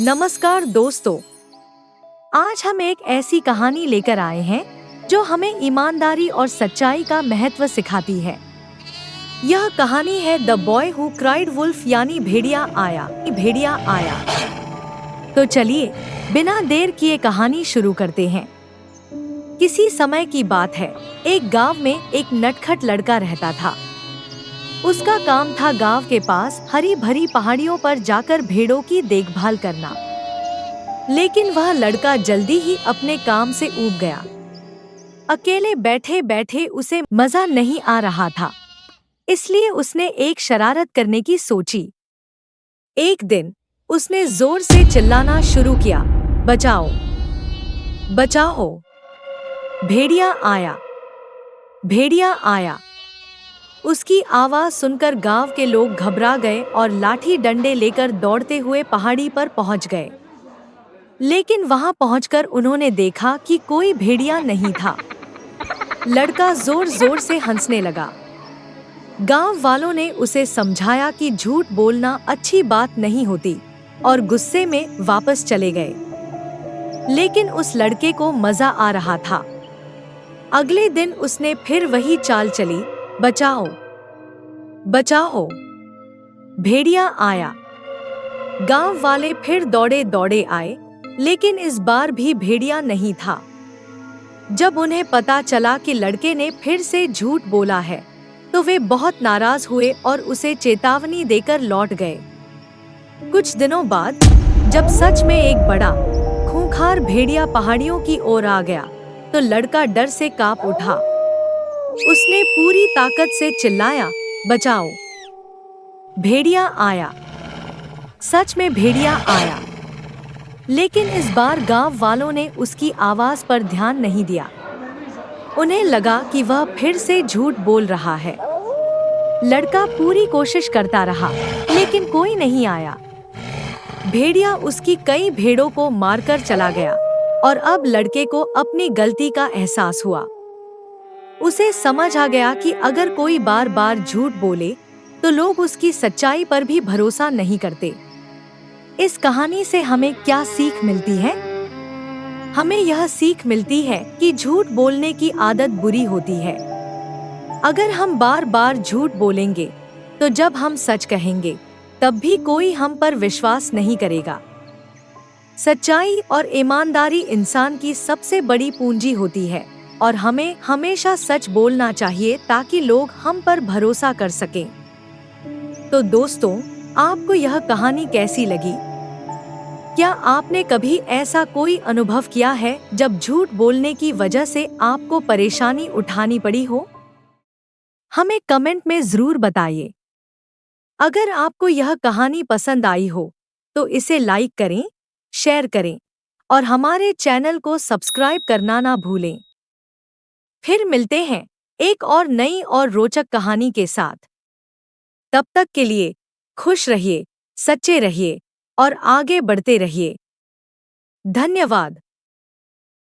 नमस्कार दोस्तों, आज हम एक ऐसी कहानी लेकर आए हैं जो हमें ईमानदारी और सच्चाई का महत्व सिखाती है। यह कहानी है the boy who cried wolf यानी भेड़िया आया। तो चलिए बिना देर किए कहानी शुरू करते हैं। किसी समय की बात है, एक गांव में एक नटखट लड़का रहता था। उसका काम था गांव के पास हरी भरी पहाड़ियों पर जाकर भेड़ों की देखभाल करना। लेकिन वह लड़का जल्दी ही अपने काम से ऊब गया। अकेले बैठे बैठे उसे मजा नहीं आ रहा था, इसलिए उसने एक शरारत करने की सोची। एक दिन उसने जोर से चिल्लाना शुरू किया, बचाओ बचाओ, भेड़िया आया, भेड़िया आया। उसकी आवाज सुनकर गांव के लोग घबरा गए और लाठी डंडे लेकर दौड़ते हुए पहाड़ी पर पहुंच गए। लेकिन वहां पहुंचकर उन्होंने देखा कि कोई भेड़िया नहीं था। लड़का जोर जोर से हंसने लगा। गांव वालों ने उसे समझाया कि झूठ बोलना अच्छी बात नहीं होती और गुस्से में वापस चले गए। लेकिन उस लड़के को मजा आ रहा था। अगले दिन उसने फिर वही चाल चली, बचाओ बचाओ, भेड़िया आया। गांव वाले फिर दौड़े दौड़े आए, लेकिन इस बार भी भेड़िया नहीं था। जब उन्हें पता चला कि लड़के ने फिर से झूठ बोला है, तो वे बहुत नाराज हुए और उसे चेतावनी देकर लौट गए। कुछ दिनों बाद जब सच में एक बड़ा खूंखार भेड़िया पहाड़ियों की ओर आ गया, तो लड़का डर से कांप उठा। उसने पूरी ताकत से चिल्लाया, बचाओ, भेड़िया आया। सच में भेड़िया आया, लेकिन इस बार गांव वालों ने उसकी आवाज पर ध्यान नहीं दिया। उन्हें लगा कि वह फिर से झूठ बोल रहा है। लड़का पूरी कोशिश करता रहा, लेकिन कोई नहीं आया। भेड़िया उसकी कई भेड़ों को मारकर चला गया और अब लड़के को अपनी गलती का एहसास हुआ। उसे समझ आ गया कि अगर कोई बार बार झूठ बोले तो लोग उसकी सच्चाई पर भी भरोसा नहीं करते। इस कहानी से हमें क्या सीख मिलती है? हमें यह सीख मिलती है कि झूठ बोलने की आदत बुरी होती है। अगर हम बार बार झूठ बोलेंगे, तो जब हम सच कहेंगे, तब भी कोई हम पर विश्वास नहीं करेगा। सच्चाई और ईमानदारी इंसान की सबसे बड़ी पूंजी होती है और हमें हमेशा सच बोलना चाहिए ताकि लोग हम पर भरोसा कर सकें। तो दोस्तों, आपको यह कहानी कैसी लगी? क्या आपने कभी ऐसा कोई अनुभव किया है जब झूठ बोलने की वजह से आपको परेशानी उठानी पड़ी हो? हमें कमेंट में जरूर बताइए। अगर आपको यह कहानी पसंद आई हो, तो इसे लाइक करें, शेयर करें और हमारे चैनल को सब्सक्राइब करना ना भूलें। फिर मिलते हैं एक और नई और रोचक कहानी के साथ। तब तक के लिए खुश रहिए, सच्चे रहिए और आगे बढ़ते रहिए। धन्यवाद।